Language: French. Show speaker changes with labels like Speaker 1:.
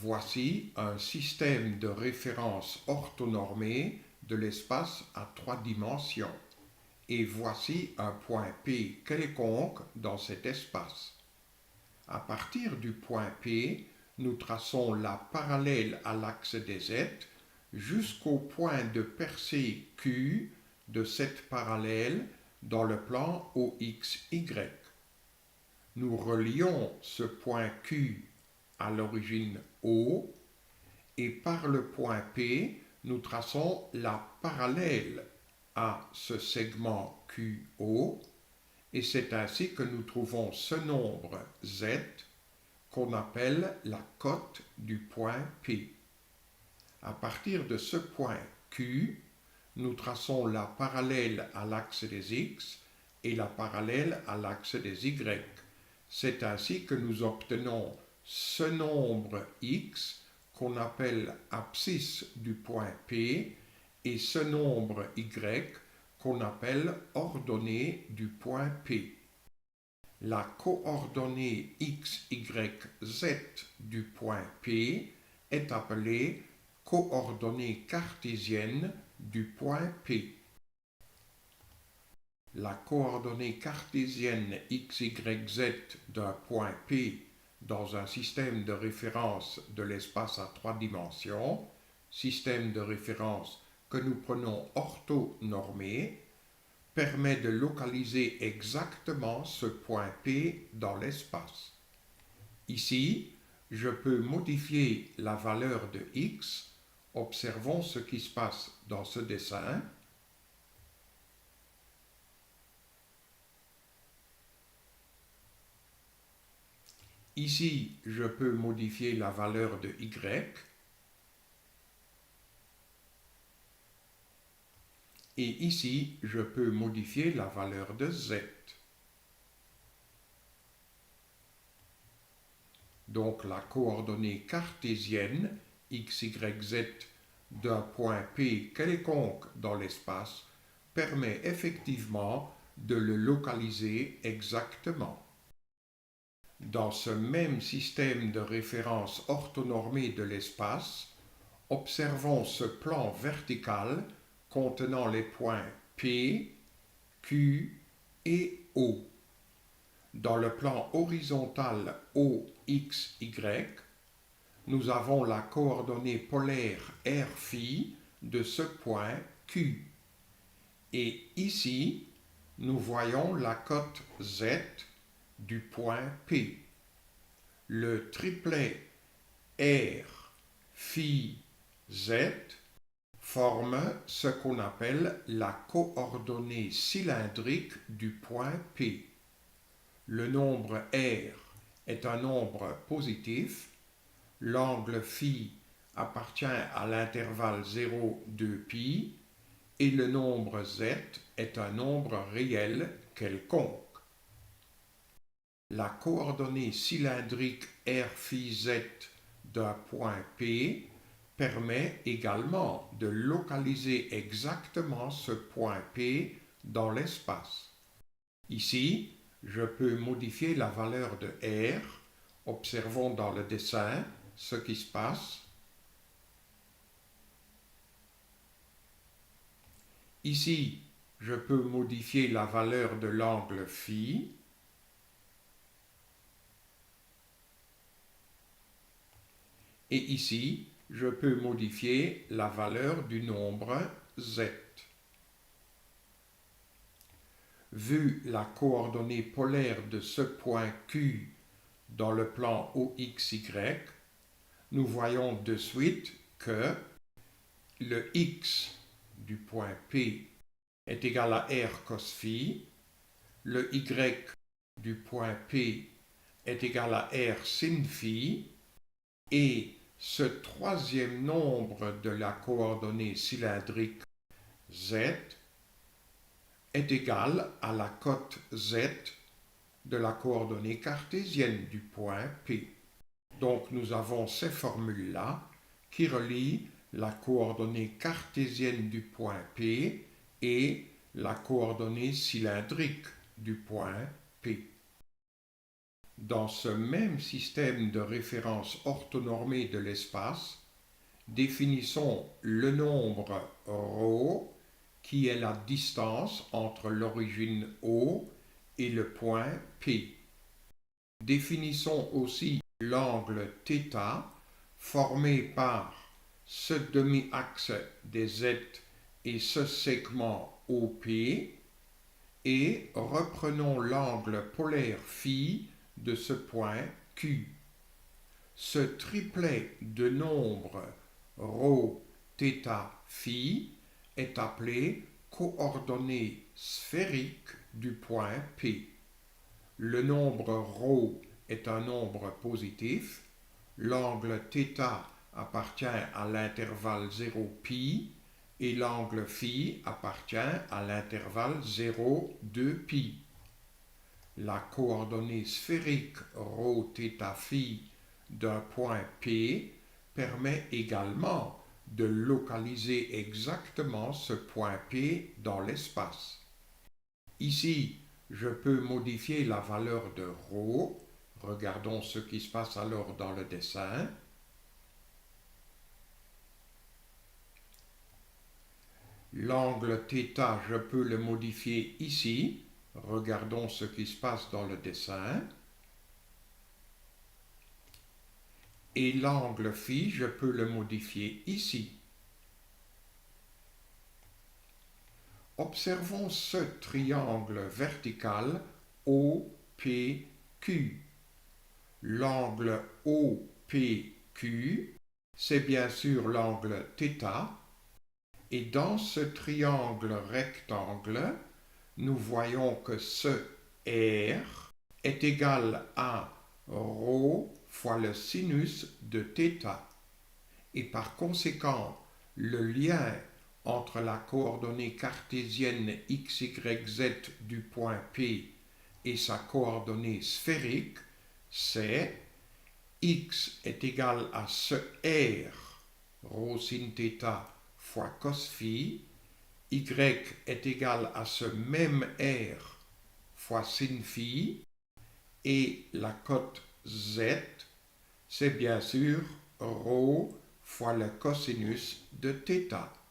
Speaker 1: Voici un système de référence orthonormé de l'espace à 3 dimensions. Et voici un point P quelconque dans cet espace. À partir du point P, nous traçons la parallèle à l'axe des Z jusqu'au point de percée Q de cette parallèle dans le plan OXY. Nous relions ce point Q à l'origine O et par le point P, nous traçons la parallèle à ce segment QO et c'est ainsi que nous trouvons ce nombre Z qu'on appelle la cote du point P. À partir de ce point Q, nous traçons la parallèle à l'axe des X et la parallèle à l'axe des Y. C'est ainsi que nous obtenons ce nombre X qu'on appelle abscisse du point P et ce nombre Y qu'on appelle ordonnée du point P. La coordonnée x, y, z du point P est appelée coordonnée cartésienne du point P. La coordonnée cartésienne x, y, z d'un point P dans un système de référence de l'espace à 3 dimensions, système de référence que nous prenons orthonormé, permet de localiser exactement ce point P dans l'espace. Ici, je peux modifier la valeur de x. Observons ce qui se passe dans ce dessin. Ici, je peux modifier la valeur de y. Et ici, je peux modifier la valeur de z. Donc la coordonnée cartésienne x, y, z d'un point P quelconque dans l'espace permet effectivement de le localiser exactement. Dans ce même système de référence orthonormé de l'espace, observons ce plan vertical contenant les points P, Q et O. Dans le plan horizontal OXY, nous avons la coordonnée polaire R' de ce point Q. Et ici, nous voyons la cote Z du point P. Le triplet R, phi, Z forme ce qu'on appelle la coordonnée cylindrique du point P. Le nombre R est un nombre positif, l'angle phi appartient à l'intervalle 0,2π et le nombre Z est un nombre réel quelconque. La coordonnée cylindrique R phi Z d'un point P permet également de localiser exactement ce point P dans l'espace. Ici, je peux modifier la valeur de R. Observons dans le dessin ce qui se passe. Ici, je peux modifier la valeur de l'angle phi. Et ici, je peux modifier la valeur du nombre Z. Vu la coordonnée polaire de ce point Q dans le plan OXY, nous voyons de suite que le X du point P est égal à R cos phi, le Y du point P est égal à R sin phi, et ce troisième nombre de la coordonnée cylindrique Z est égal à la cote Z de la coordonnée cartésienne du point P. Donc nous avons ces formules-là qui relient la coordonnée cartésienne du point P et la coordonnée cylindrique du point P. Dans ce même système de référence orthonormée de l'espace, définissons le nombre ρ qui est la distance entre l'origine O et le point P. Définissons aussi l'angle θ formé par ce demi-axe des Z et ce segment OP et reprenons l'angle polaire φ de ce point Q. Ce triplet de nombres ρ, θ, φ est appelé coordonnées sphériques du point P. Le nombre ρ est un nombre positif, l'angle θ appartient à l'intervalle 0π et l'angle φ appartient à l'intervalle 0,2π. La coordonnée sphérique ρ, θ, φ d'un point P permet également de localiser exactement ce point P dans l'espace. Ici, je peux modifier la valeur de ρ. Regardons ce qui se passe alors dans le dessin. L'angle θ, je peux le modifier ici. Regardons ce qui se passe dans le dessin. Et l'angle φ, je peux le modifier ici. Observons ce triangle vertical OPQ. L'angle OPQ, c'est bien sûr l'angle θ. Et dans ce triangle rectangle, nous voyons que ce R est égal à ρ fois le sinus de θ. Et par conséquent, le lien entre la coordonnée cartésienne x, y, z du point P et sa coordonnée sphérique, c'est x est égal à ce R, ρ sin θ fois cos phi, y est égal à ce même R fois sin phi, et la cote z, c'est bien sûr ρ fois le cosinus de θ.